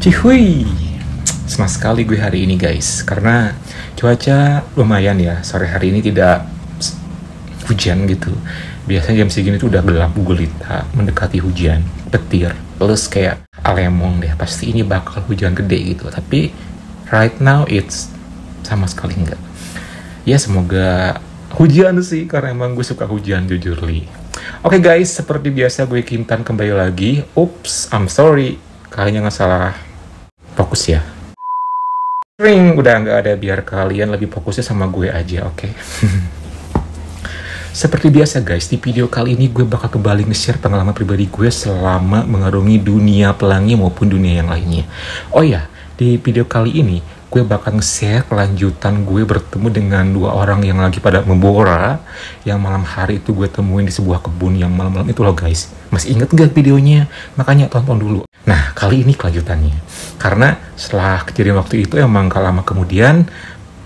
Cihuy, senang sekali gue hari ini guys, karena cuaca lumayan ya. Sore hari ini tidak hujan gitu. Biasanya jam segini tuh udah gelap gulita, mendekati hujan, petir, plus kayak alemong deh. Pasti ini bakal hujan gede gitu. Tapi right now it's sama sekali enggak. Ya semoga hujan sih, karena emang gue suka hujan jujur li. Oke guys, seperti biasa gue Kintan kembali lagi. Oops, I'm sorry. Kayaknya nggak salah fokus ya. Ring udah nggak ada, biar kalian lebih fokusnya sama gue aja, oke? Seperti biasa guys, di video kali ini gue bakal kembali nge-share pengalaman pribadi gue selama mengarungi dunia pelangi maupun dunia yang lainnya. Oh ya, di video kali ini gue bakal nge-share kelanjutan gue bertemu dengan dua orang yang lagi pada membora, yang malam hari itu gue temuin di sebuah kebun yang malam-malam itu loh guys. Masih inget gak videonya? Makanya tonton dulu. Nah, kali ini kelanjutannya. Karena setelah kejadian waktu itu emang gak lama kemudian,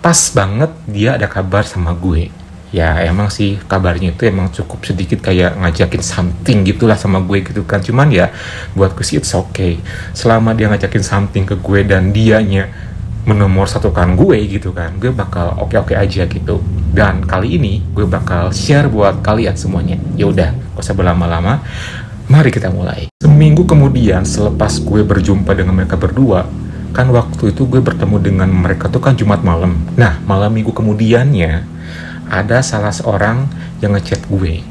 pas banget dia ada kabar sama gue. Ya emang sih kabarnya itu emang cukup sedikit kayak ngajakin something gitulah sama gue gitu kan. Cuman ya buat gue sih it's okay. Selama dia ngajakin something ke gue dan dianya menomor satukan gue gitu kan, gue bakal oke-oke aja gitu. Dan kali ini gue bakal share buat kalian semuanya. Ya udah, gak usah berlama-lama, mari kita mulai. Seminggu kemudian selepas gue berjumpa dengan mereka berdua, kan waktu itu gue bertemu dengan mereka tuh kan Jumat malam. Nah, malam minggu kemudiannya ada salah seorang yang ngechat gue.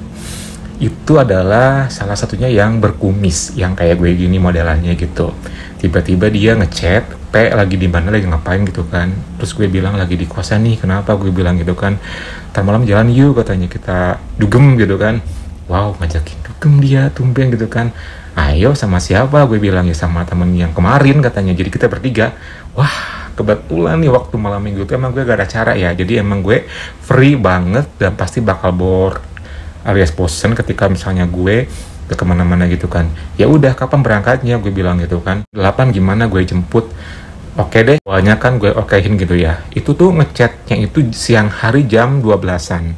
Itu adalah salah satunya yang berkumis, yang kayak gue gini modelannya gitu. Tiba-tiba dia ngechat, lagi di mana, lagi ngapain gitu kan. Terus gue bilang lagi di kosan nih, kenapa? Gue bilang gitu kan, ntar malam jalan yuk katanya, kita dugem gitu kan. Wow, ngajakin dugem dia, tumben gitu kan. Ayo sama siapa? Gue bilang ya sama temen yang kemarin katanya. Jadi kita bertiga. Wah, kebetulan nih waktu malam minggu itu emang gue gak ada cara ya. Jadi emang gue free banget dan pasti bakal bore alias bosen ketika misalnya gue ke kemana-mana gitu kan. Ya udah, kapan berangkatnya? Gue bilang gitu kan. 8 gimana gue jemput? Oke deh, awalnya kan gue okein gitu ya. Itu tuh ngechatnya itu siang hari jam 12-an.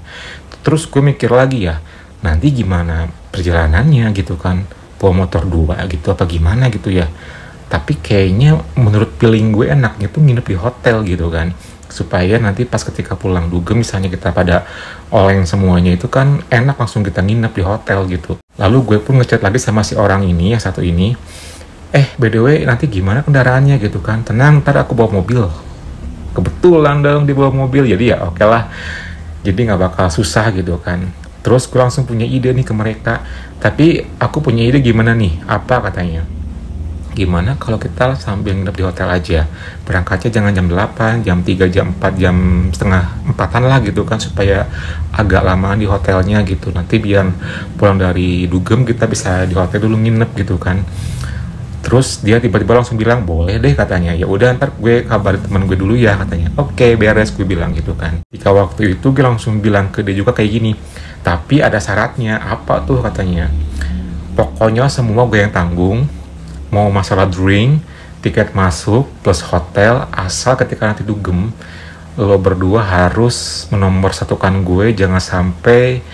Terus gue mikir lagi ya, nanti gimana perjalanannya gitu kan, bawa motor 2 gitu apa gimana gitu ya. Tapi kayaknya menurut feeling gue enaknya tuh nginep di hotel gitu kan, supaya nanti pas ketika pulang dugem misalnya kita pada oleng semuanya itu kan enak, langsung kita nginep di hotel gitu. Lalu gue pun ngechat lagi sama si orang ini, yang satu ini, by the way nanti gimana kendaraannya gitu kan. Tenang, ntar aku bawa mobil. Kebetulan dong dibawa mobil, jadi ya oke lah, jadi nggak bakal susah gitu kan. Terus gue langsung punya ide nih ke mereka. Tapi aku punya ide, gimana nih? Apa katanya? Gimana kalau kita sambil nginep di hotel aja? Berangkatnya jangan jam 8, jam 3, jam 4, jam setengah 4-an lah gitu kan, supaya agak lamaan di hotelnya gitu. Nanti biar pulang dari dugem kita bisa di hotel dulu nginep gitu kan. Terus dia tiba-tiba langsung bilang, boleh deh katanya. Ya udah, ntar gue kabarin teman gue dulu ya katanya. Oke, beres, gue bilang gitu kan. Jika waktu itu gue langsung bilang ke dia juga kayak gini, tapi ada syaratnya. Apa tuh katanya? Pokoknya semua gue yang tanggung. Mau masalah drink, tiket masuk, plus hotel, asal ketika nanti dugem, lo berdua harus menomor satukan gue. Jangan sampai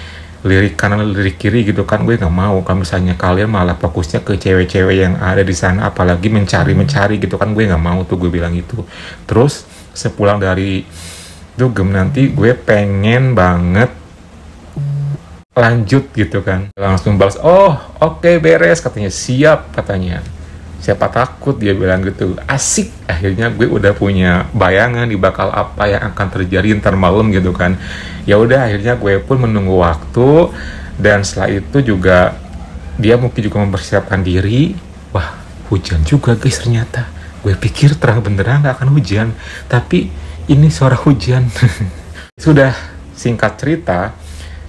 lirik kanan lirik kiri gitu kan, gue nggak mau kalau misalnya kalian malah fokusnya ke cewek-cewek yang ada di sana, apalagi mencari gitu kan, gue nggak mau tuh, gue bilang gitu. Terus sepulang dari dugem nanti gue pengen banget lanjut gitu kan. Langsung balas, oh oke, beres katanya, siap katanya. Siapa takut, dia bilang gitu. Asik, akhirnya gue udah punya bayangan di bakal apa yang akan terjadi ntar malam gitu kan. Ya udah, akhirnya gue pun menunggu waktu, dan setelah itu juga dia mungkin juga mempersiapkan diri. Wah, hujan juga guys ternyata. Gue pikir terang benderang gak akan hujan, tapi ini suara hujan. Sudah, singkat cerita,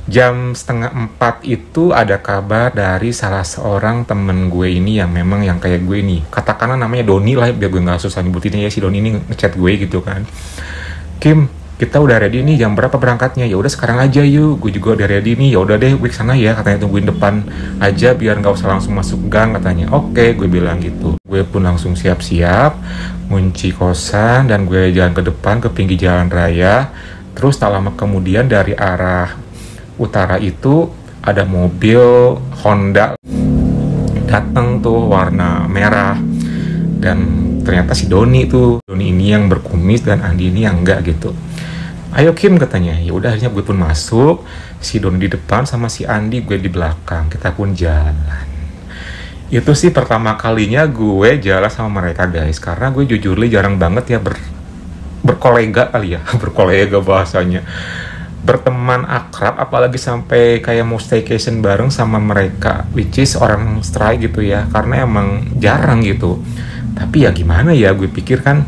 jam 3:30 itu ada kabar dari salah seorang temen gue ini yang memang yang kayak gue ini. Katakanlah namanya Doni lah, biar gue gak susah nyebutinnya ya. Si Doni ini ngechat gue gitu kan. Kim, kita udah ready nih, jam berapa berangkatnya? Ya udah sekarang aja yuk, gue juga udah ready nih. Ya udah deh, gue kesana ya katanya, tungguin depan aja biar nggak usah langsung masuk gang katanya. Oke, gue bilang gitu. Gue pun langsung siap-siap, ngunci kosan, dan gue jalan ke depan ke pinggir jalan raya. Terus tak lama kemudian dari arah utara itu ada mobil Honda datang tuh warna merah, dan ternyata si Doni ini yang berkumis dan Andi ini yang enggak gitu. Ayo Kim katanya. Ya udah, akhirnya gue pun masuk, si Doni di depan sama si Andi gue di belakang, kita pun jalan. Itu sih pertama kalinya gue jalan sama mereka guys, karena gue jujur jarang banget ya berkolega kali ya berkolega bahasanya, berteman akrab, apalagi sampai kayak mau staycation bareng sama mereka, which is orang Stray gitu ya, karena emang jarang gitu. Tapi ya gimana ya, gue pikir kan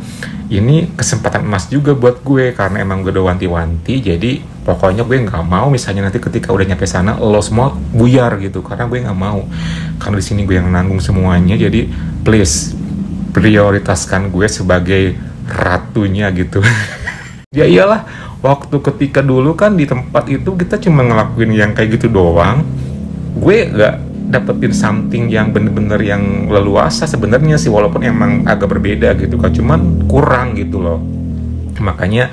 ini kesempatan emas juga buat gue, karena emang gue udah wanti-wanti, jadi pokoknya gue nggak mau misalnya nanti ketika udah nyampe sana lo semua buyar gitu, karena gue nggak mau, karena di sini gue yang nanggung semuanya. Jadi please prioritaskan gue sebagai ratunya gitu. Ya iyalah, waktu ketika dulu kan di tempat itu kita cuma ngelakuin yang kayak gitu doang, gue gak dapetin something yang bener-bener yang leluasa sebenarnya sih, walaupun emang agak berbeda gitu kan, cuman kurang gitu loh. Makanya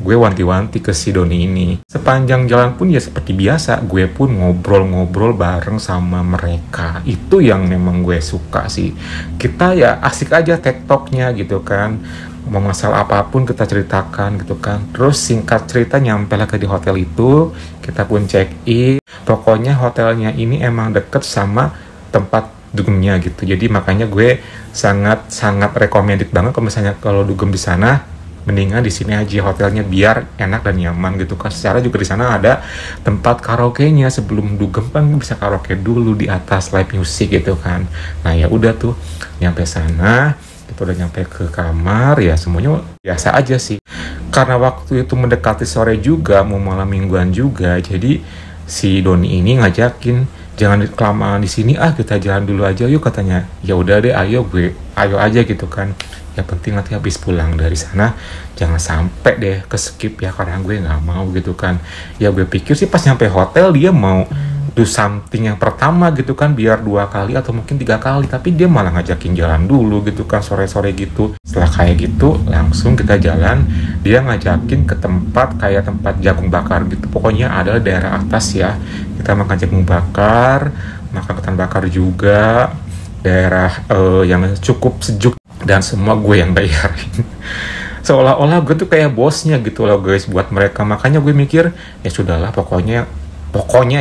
gue wanti-wanti ke si Doni ini. Sepanjang jalan pun ya seperti biasa, gue pun ngobrol-ngobrol bareng sama mereka. Itu yang memang gue suka sih. Kita ya asik aja tektoknya gitu kan, mau masalah apapun kita ceritakan gitu kan. Terus singkat cerita nyampe lah ke di hotel itu, kita pun check in. Pokoknya hotelnya ini emang deket sama tempat dugemnya gitu. Jadi makanya gue sangat recommended banget kalau misalnya kalau dugem di sana, mendingan di sini aja hotelnya biar enak dan nyaman gitu kan. Secara juga di sana ada tempat karaoke-nya, sebelum dugem kan bisa karaoke dulu di atas live music gitu kan. Nah ya udah tuh nyampe sana, kita udah nyampe ke kamar, ya semuanya biasa aja sih. Karena waktu itu mendekati sore juga, mau malam mingguan juga, jadi si Doni ini ngajakin jangan kelamaan di sini kita jalan dulu aja yuk katanya. Ya udah deh, ayo aja gitu kan. Yang penting nanti habis pulang dari sana jangan sampai deh ke skip ya, karena gue nggak mau gitu kan. Ya gue pikir sih pas nyampe hotel dia mau do something yang pertama gitu kan, biar 2 kali atau mungkin 3 kali, tapi dia malah ngajakin jalan dulu gitu kan sore-sore gitu. Setelah kayak gitu langsung kita jalan, dia ngajakin ke tempat kayak tempat jagung bakar gitu, pokoknya ada daerah atas ya. Kita makan jagung bakar, makan ketan bakar juga, daerah yang cukup sejuk, dan semua gue yang bayarin. Seolah-olah gue tuh kayak bosnya gitu loh guys buat mereka. Makanya gue mikir ya sudahlah, pokoknya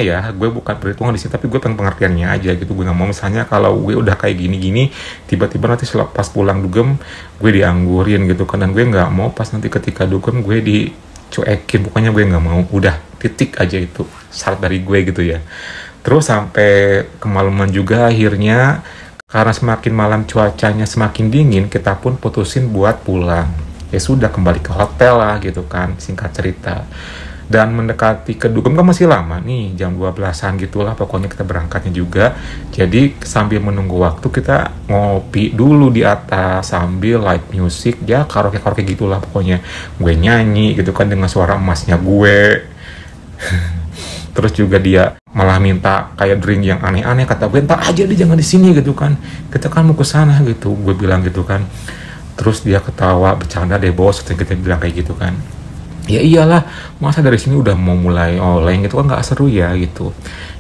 ya gue bukan perhitungan di sini, tapi gue pengen pengertiannya aja gitu. Gue nggak mau misalnya kalau gue udah kayak gini-gini tiba-tiba nanti selepas pulang dugem gue dianggurin gitu kan, dan gue nggak mau pas nanti ketika dugem gue dicuekin. Pokoknya gue nggak mau, udah titik aja, itu syarat dari gue gitu ya. Terus sampai kemalaman juga akhirnya, karena semakin malam cuacanya semakin dingin, kita pun putusin buat pulang. Ya sudah, kembali ke hotel lah gitu kan, singkat cerita. Dan mendekati ke dugem kan masih lama nih, jam 12-an gitulah pokoknya kita berangkatnya juga. Jadi sambil menunggu waktu kita ngopi dulu di atas sambil live music ya, karaoke gitulah pokoknya. Gue nyanyi gitu kan dengan suara emasnya gue. Terus juga dia malah minta kayak drink yang aneh-aneh, kata gue ntar aja deh, jangan di sini gitu kan, kita kan mau ke sana gitu, gue bilang gitu kan. Terus dia ketawa bercanda deh bos, kita bilang kayak gitu kan. Ya iyalah, masa dari sini udah mau mulai oleng gitu kan, nggak seru ya gitu.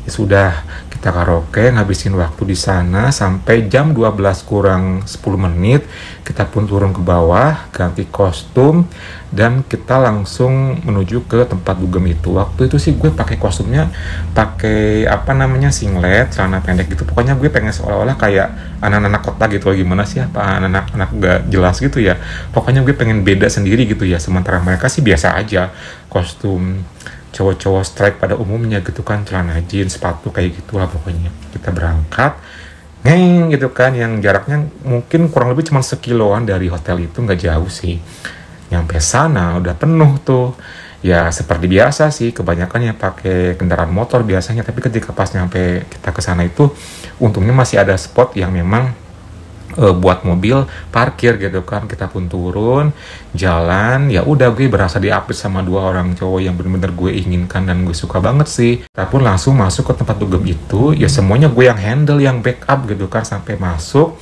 Ya sudah, kita karaoke ngabisin waktu di sana sampai jam 12 kurang 10 menit. Kita pun turun ke bawah, ganti kostum, dan kita langsung menuju ke tempat dugem itu. Waktu itu sih gue pakai kostumnya pakai singlet, celana pendek gitu. Pokoknya gue pengen seolah-olah kayak anak-anak kota gitu, gimana sih, apa anak-anak gak jelas gitu ya. Pokoknya gue pengen beda sendiri gitu ya. Sementara mereka sih biasa aja, kostum cowok-cowok strike pada umumnya gitu kan, celana jeans, sepatu kayak gitulah pokoknya. Kita berangkat gitu kan, yang jaraknya mungkin kurang lebih cuma sekiloan dari hotel itu, nggak jauh sih. Nyampe sana udah penuh tuh. Ya seperti biasa sih, kebanyakan yang pakai kendaraan motor biasanya, tapi ketika pas nyampe kita ke sana itu untungnya masih ada spot yang memang buat mobil parkir gitu kan. Kita pun turun jalan, ya udah gue berasa diapit sama 2 orang cowok yang bener-bener gue inginkan dan gue suka banget sih. Kita pun langsung masuk ke tempat dugem itu, ya semuanya gue yang handle, yang backup gitu kan, sampai masuk,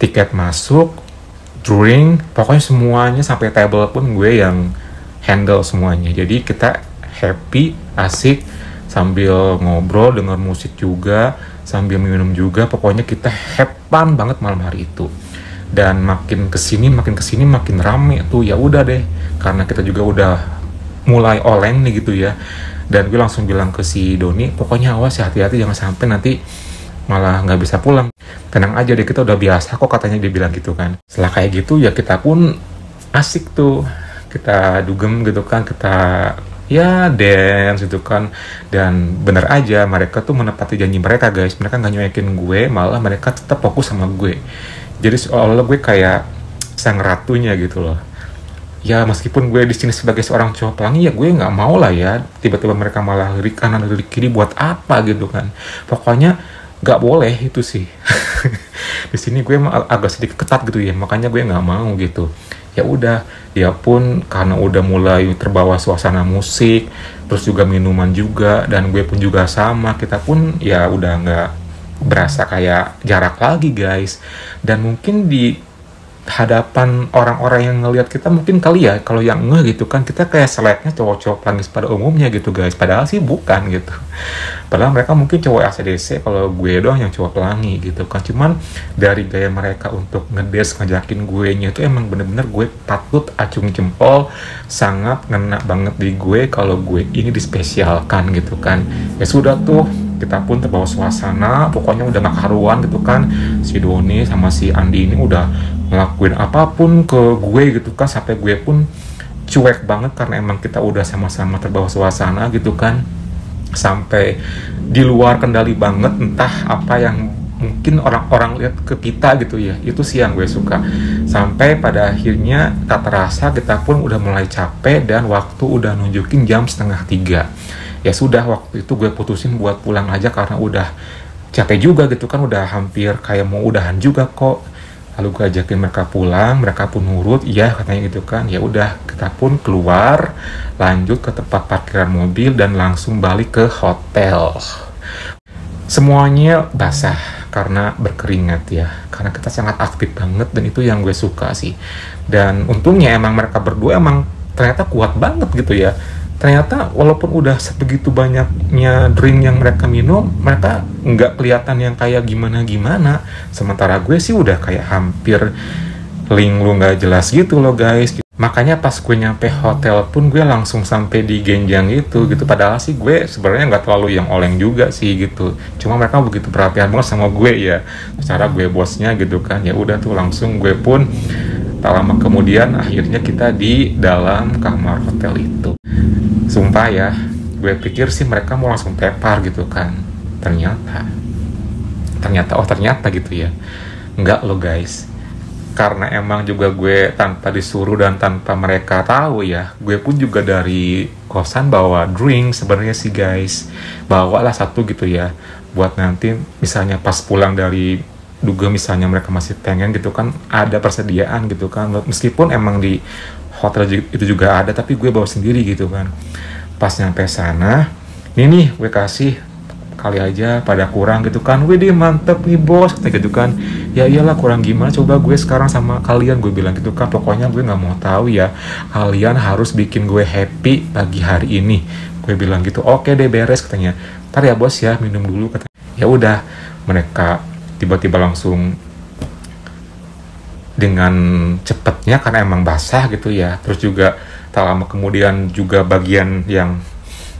tiket masuk, drink, pokoknya semuanya sampai table pun gue yang handle semuanya. Jadi kita happy, asik, sambil ngobrol, denger musik juga, sambil minum juga. Pokoknya kita have fun banget malam hari itu. Dan makin kesini makin rame tuh. Ya udah deh, karena kita juga udah mulai oleng nih gitu ya. Dan gue langsung bilang ke si Doni, pokoknya awas ya, hati-hati jangan sampai nanti malah nggak bisa pulang. Tenang aja deh, kita udah biasa kok, katanya dia bilang gitu kan. Setelah kayak gitu ya kita pun asik tuh, kita dugem gitu kan, kita ya dance gitu kan. Dan bener aja mereka tuh menepati janji mereka guys, mereka nggak nyuekin gue, malah mereka tetap fokus sama gue. Jadi seolah-olah gue kayak sang ratunya gitu loh. Ya meskipun gue di sini sebagai seorang cowok pelangi, ya gue nggak mau lah ya tiba-tiba mereka malah lirik kanan lirik kiri, buat apa gitu kan. Pokoknya nggak boleh itu sih. Di sini gue agak sedikit ketat gitu ya, makanya gue nggak mau gitu. Ya udah, dia pun karena udah mulai terbawa suasana musik, terus juga minuman juga, dan gue pun juga sama, kita pun ya udah nggak berasa kayak jarak lagi guys. Dan mungkin di hadapan orang-orang yang ngelihat kita mungkin kali ya, kalau yang gitu kan, kita kayak seleknya cowok-cowok pelangis pada umumnya gitu guys, padahal sih bukan gitu. Padahal mereka mungkin cowok ACDC, kalau gue doang yang cowok pelangi gitu kan. Cuman dari gaya mereka untuk ngedes ngajakin gue nya itu emang bener-bener gue patut acung jempol, sangat ngena banget di gue kalau gue ini dispesialkan gitu kan. Ya sudah tuh, kita pun terbawa suasana, pokoknya udah gak karuan gitu kan. Si Doni sama si Andi ini udah ngelakuin apapun ke gue gitu kan, sampai gue pun cuek banget karena emang kita udah sama-sama terbawa suasana gitu kan, sampai di luar kendali banget. Entah apa yang mungkin orang-orang lihat ke kita gitu ya, itu sih yang gue suka. Sampai pada akhirnya tak terasa kita pun udah mulai capek dan waktu udah nunjukin jam 2:30. Ya sudah, waktu itu gue putusin buat pulang aja karena udah capek juga gitu kan, udah hampir kayak mau udahan juga kok. Lalu gue ajakin mereka pulang, mereka pun nurut, iya katanya gitu kan. Ya udah, kita pun keluar, lanjut ke tempat parkiran mobil dan langsung balik ke hotel. Semuanya basah karena berkeringat ya, karena kita sangat aktif banget, dan itu yang gue suka sih. Dan untungnya emang mereka berdua emang ternyata kuat banget gitu ya. Ternyata walaupun udah sebegitu banyaknya drink yang mereka minum, mereka nggak kelihatan yang kayak gimana-gimana. Sementara gue sih udah kayak hampir linglung nggak jelas gitu loh guys. Makanya pas gue nyampe hotel pun gue langsung sampai di genjang gitu. Padahal sih gue sebenarnya nggak terlalu yang oleng juga sih gitu. Cuma mereka begitu perhatian banget sama gue ya. Secara gue bosnya gitu kan. Ya udah tuh langsung gue pun tak lama kemudian akhirnya kita di dalam kamar hotel itu. Sumpah ya, gue pikir sih mereka mau langsung tepar gitu kan. Ternyata gitu ya. Enggak loh guys. Karena emang juga gue tanpa disuruh dan tanpa mereka tahu ya, gue pun juga dari kosan bawa drink sebenarnya sih guys. Bawalah satu gitu ya, buat nanti misalnya pas pulang dari Duga misalnya mereka masih pengen gitu kan, ada persediaan gitu kan. Meskipun emang di hotel itu juga ada, tapi gue bawa sendiri gitu kan. Pas nyampe sana, ini nih gue kasih, kali aja pada kurang gitu kan. Wih, mantep nih bos, kayak gitu kan. Ya iyalah, kurang gimana, coba gue sekarang sama kalian, gue bilang gitu kan. Pokoknya gue nggak mau tahu ya, kalian harus bikin gue happy pagi hari ini, gue bilang gitu. Oke deh, beres katanya. Ntar ya bos ya, minum dulu katanya. Ya udah, mereka tiba-tiba langsung dengan cepatnya karena emang basah gitu ya. Terus juga tak lama kemudian juga bagian yang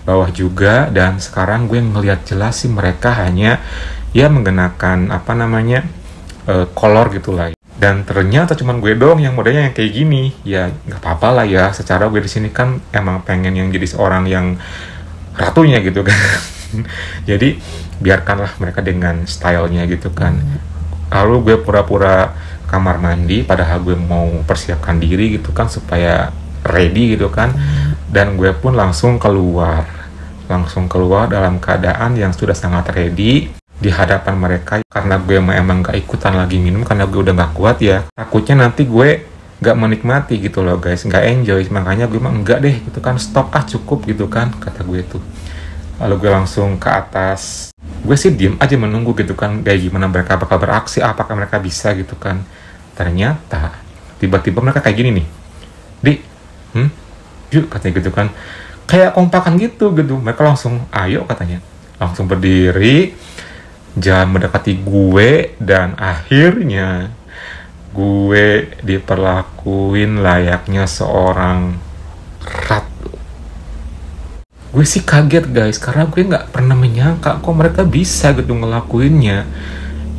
bawah juga. Dan sekarang gue ngelihat jelas sih mereka hanya ya mengenakan kolor gitulah. Dan ternyata cuman gue dong yang modelnya yang kayak gini. Ya nggak apa-apa lah ya, secara gue di sini kan emang pengen yang jadi seorang yang ratunya gitu kan. Jadi biarkanlah mereka dengan stylenya gitu kan. Lalu gue pura-pura kamar mandi, padahal gue mau persiapkan diri gitu kan supaya ready gitu kan. Dan gue pun langsung keluar dalam keadaan yang sudah sangat ready di hadapan mereka. Karena gue emang gak ikutan lagi minum karena gue udah gak kuat ya, takutnya nanti gue gak menikmati gitu loh guys, gak enjoy. Makanya gue emang enggak deh gitu kan, stop cukup gitu kan, kata gue tuh. Lalu gue langsung ke atas. Gue sih diem aja menunggu gitu kan, kayak gimana mereka bakal beraksi, apakah mereka bisa gitu kan. Ternyata tiba-tiba mereka kayak gini nih, yuk katanya gitu kan, kayak kompakan gitu. Mereka langsung ayo katanya, langsung berdiri, jalan mendekati gue. Dan akhirnya gue diperlakuin layaknya seorang ratu. Gue sih kaget guys, karena gue nggak pernah menyangka kok mereka bisa gitu ngelakuinnya.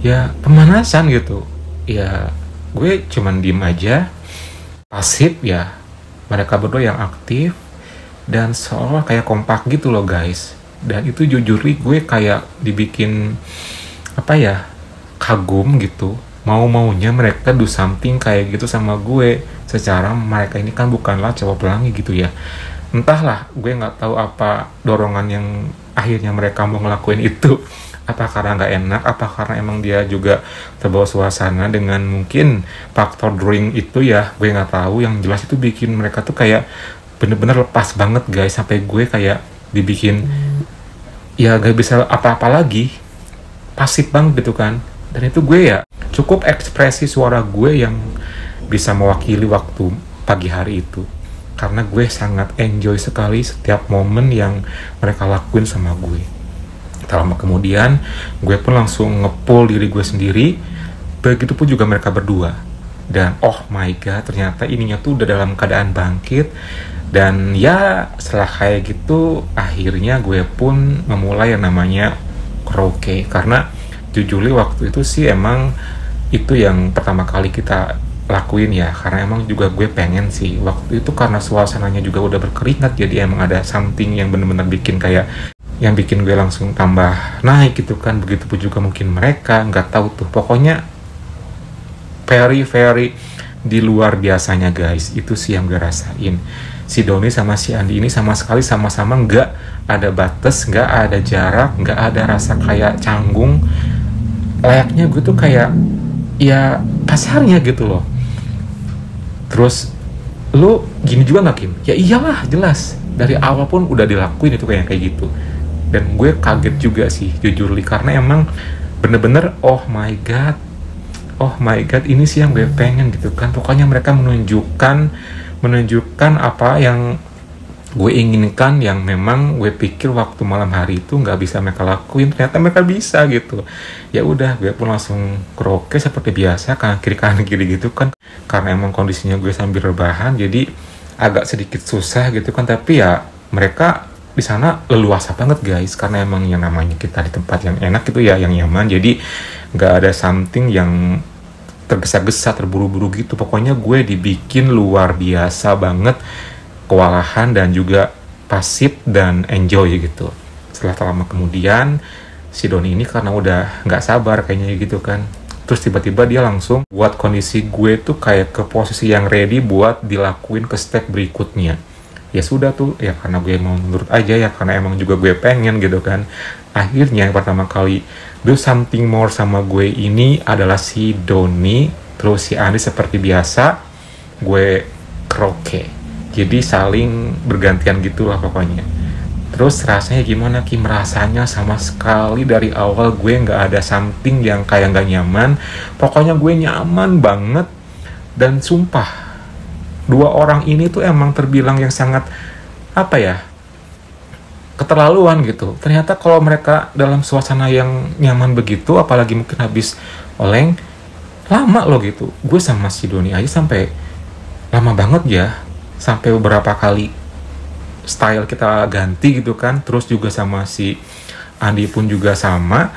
Ya pemanasan gitu. Ya gue cuman diem aja, pasif ya. Mereka berdua yang aktif dan seolah kayak kompak gitu loh guys. Dan itu jujur gue kayak dibikin kagum gitu. Mau-maunya mereka do something kayak gitu sama gue. Secara mereka ini kan bukanlah cowok pelangi gitu ya. Entahlah, gue nggak tahu apa dorongan yang akhirnya mereka mau ngelakuin itu. Apa karena nggak enak, apa karena emang dia juga terbawa suasana dengan mungkin faktor drink itu ya, gue nggak tahu. Yang jelas itu bikin mereka tuh kayak bener-bener lepas banget guys, sampai gue kayak dibikin ya gak bisa apa-apa lagi, pasif banget gitu kan. Dan itu gue ya cukup ekspresi suara gue yang bisa mewakili waktu pagi hari itu, karena gue sangat enjoy sekali setiap momen yang mereka lakuin sama gue. Tak lama kemudian, gue pun langsung nge-pull diri gue sendiri. Begitupun juga mereka berdua. Dan oh my god, ternyata ininya tuh udah dalam keadaan bangkit. Dan ya setelah kayak gitu, akhirnya gue pun memulai yang namanya karaoke. Karena jujur waktu itu sih emang itu yang pertama kali kita lakuin ya. Karena emang juga gue pengen sih. Waktu itu karena suasananya juga udah berkeringat, jadi emang ada something yang bener-bener bikin kayak yang bikin gue langsung tambah naik gitu kan. Begitupun juga mungkin mereka, nggak tahu tuh, pokoknya very di luar biasanya guys. Itu sih yang gue rasain. Si Doni sama si Andi ini sama sekali sama-sama nggak ada batas, nggak ada jarak, nggak ada rasa kayak canggung. Layaknya gue tuh kayak ya pasarnya gitu loh. Terus lu gini juga nggak Kim? Ya iyalah, jelas dari awal pun udah dilakuin itu kayak gitu. Dan gue kaget juga sih jujur karena emang bener-bener oh my god ini sih yang gue pengen gitu kan. Pokoknya mereka menunjukkan apa yang gue inginkan, yang memang gue pikir waktu malam hari itu nggak bisa mereka lakuin, ternyata mereka bisa gitu. Ya udah, gue pun langsung karaoke seperti biasa, kanan kiri gitu kan, karena emang kondisinya gue sambil rebahan jadi agak sedikit susah gitu kan. Tapi ya mereka di sana leluasa banget guys, karena emang yang namanya kita di tempat yang enak gitu ya, yang nyaman, jadi nggak ada something yang tergesa-gesa, terburu-buru gitu. Pokoknya gue dibikin luar biasa banget, kewalahan dan juga pasif dan enjoy gitu. Setelah lama kemudian, si Doni ini karena udah nggak sabar kayaknya gitu kan, terus tiba-tiba dia langsung buat kondisi gue tuh kayak ke posisi yang ready buat dilakuin ke step berikutnya. Ya sudah tuh, ya karena gue mau nurut aja ya, karena emang juga gue pengen gitu kan. Akhirnya yang pertama kali do something more sama gue ini adalah si Doni, terus si Andi seperti biasa, gue karaoke. Jadi saling bergantian gitulah pokoknya. Terus rasanya gimana Kim? Rasanya sama sekali dari awal gue nggak ada something yang kayak nggak nyaman. Pokoknya gue nyaman banget. Dan sumpah, dua orang ini tuh emang terbilang yang sangat keterlaluan gitu. Ternyata kalau mereka dalam suasana yang nyaman begitu, apalagi mungkin habis oleng, lama loh gitu. Gue sama si Doni aja sampai lama banget ya, sampai beberapa kali style kita ganti gitu kan. Terus juga sama si Andi pun juga sama,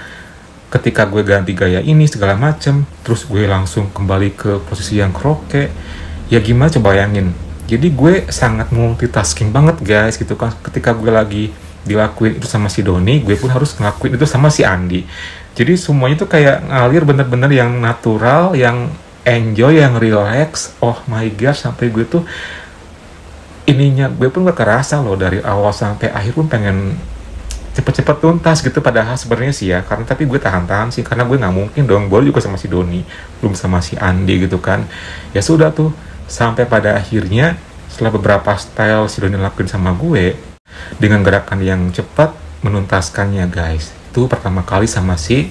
ketika gue ganti gaya ini segala macem, terus gue langsung kembali ke posisi yang karaoke. Ya gimana coba bayangin. Jadi gue sangat multitasking banget guys gitu kan. Ketika gue lagi dilakuin itu sama si Doni, gue pun harus ngelakuin itu sama si Andi. Jadi semuanya tuh kayak ngalir bener-bener yang natural, yang enjoy, yang relax. Oh my god, sampai gue tuh ininya, gue pun gak kerasa loh, dari awal sampai akhir pun pengen cepet-cepet tuntas gitu. Padahal sebenarnya sih ya, karena tapi gue tahan-tahan sih, karena gue nggak mungkin dong baru juga sama si Doni, belum sama si Andi gitu kan. Ya sudah tuh, sampai pada akhirnya setelah beberapa style si Doni lakuin sama gue, dengan gerakan yang cepat menuntaskannya guys. Itu pertama kali sama si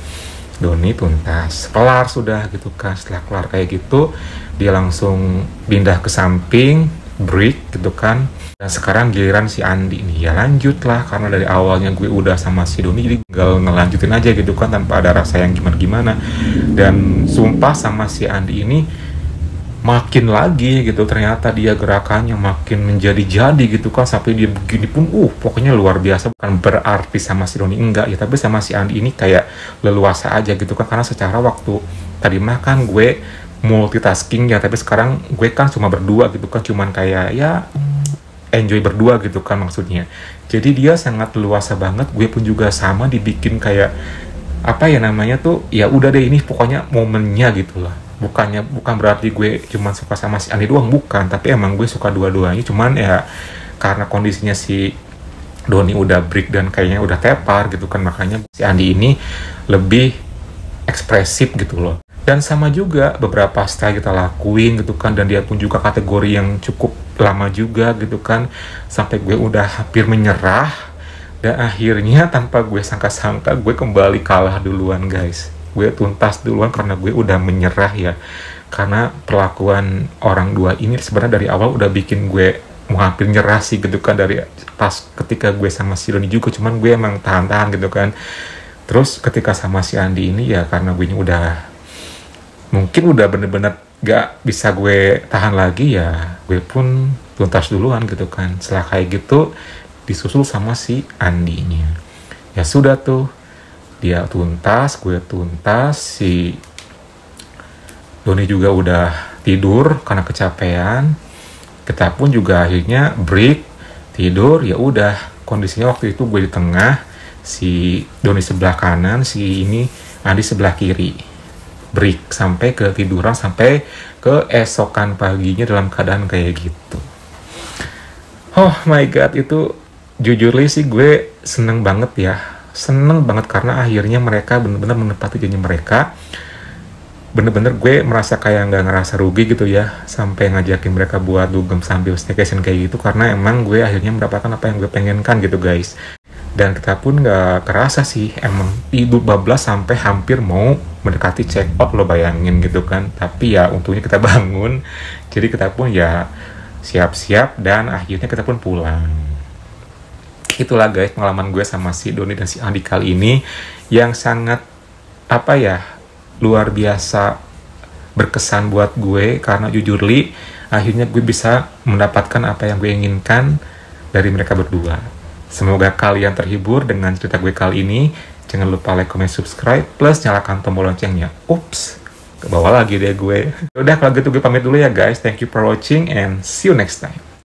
Doni tuntas, kelar sudah gitu kan. Setelah kelar kayak gitu, dia langsung pindah ke samping, break gitu kan. Dan sekarang giliran si Andi nih, ya lanjut lah, karena dari awalnya gue udah sama si Doni, jadi tinggal ngelanjutin aja gitu kan, tanpa ada rasa yang gimana-gimana. Dan sumpah sama si Andi ini makin lagi gitu, ternyata dia gerakannya makin menjadi-jadi gitu kan, sampai dia begini pun pokoknya luar biasa. Bukan berarti sama si Doni enggak ya, tapi sama si Andi ini kayak leluasa aja gitu kan, karena secara waktu tadi mah kan gue multitasking ya, tapi sekarang gue kan cuma berdua gitu kan, cuman kayak ya enjoy berdua gitu kan maksudnya. Jadi dia sangat leluasa banget, gue pun juga sama, dibikin kayak apa ya namanya tuh, ya udah deh ini pokoknya momennya gitu lah. Bukan berarti gue cuman suka sama si Andi doang, bukan, tapi emang gue suka dua-duanya, cuman ya karena kondisinya si Doni udah break dan kayaknya udah tepar gitu kan, makanya si Andi ini lebih ekspresif gitu loh. Dan sama juga beberapa style kita lakuin gitu kan, dan dia pun juga kategori yang cukup lama juga gitu kan, sampai gue udah hampir menyerah, dan akhirnya tanpa gue sangka-sangka gue kembali kalah duluan guys. Gue tuntas duluan karena gue udah menyerah ya, karena perlakuan orang dua ini sebenarnya dari awal udah bikin gue mau hampir nyerah sih gitu kan, dari pas ketika gue sama si Doni juga, cuman gue emang tahan-tahan gitu kan. Terus ketika sama si Andi ini ya karena gue mungkin udah bener-bener gak bisa gue tahan lagi, ya gue pun tuntas duluan gitu kan. Setelah kayak gitu disusul sama si Andinya, ya sudah tuh, dia tuntas, gue tuntas, si Doni juga udah tidur karena kecapean, kita pun juga akhirnya break tidur. Ya udah, kondisinya waktu itu gue di tengah, si Doni sebelah kanan, si ini Andi sebelah kiri, break sampai ke tiduran, sampai ke esokan paginya dalam keadaan kayak gitu. Oh my god, itu jujur sih gue seneng banget ya, seneng banget karena akhirnya mereka bener-bener menepati janji mereka. Bener-bener gue merasa kayak nggak ngerasa rugi gitu ya, sampai ngajakin mereka buat dugem sambil staycation kayak gitu, karena emang gue akhirnya mendapatkan apa yang gue pengenkan gitu guys. Dan kita pun nggak kerasa sih, emang tidur bablas sampai hampir mau mendekati check out, lo bayangin gitu kan. Tapi ya untungnya kita bangun, jadi kita pun ya siap-siap dan akhirnya kita pun pulang. Itulah guys pengalaman gue sama si Doni dan si Andi kali ini, yang sangat apa ya, luar biasa berkesan buat gue, karena jujur akhirnya gue bisa mendapatkan apa yang gue inginkan dari mereka berdua. Semoga kalian terhibur dengan cerita gue kali ini. Jangan lupa like, comment, subscribe, plus nyalakan tombol loncengnya. Ups, ke bawah lagi deh gue. Udah kalau gitu gue pamit dulu ya guys. Thank you for watching and see you next time.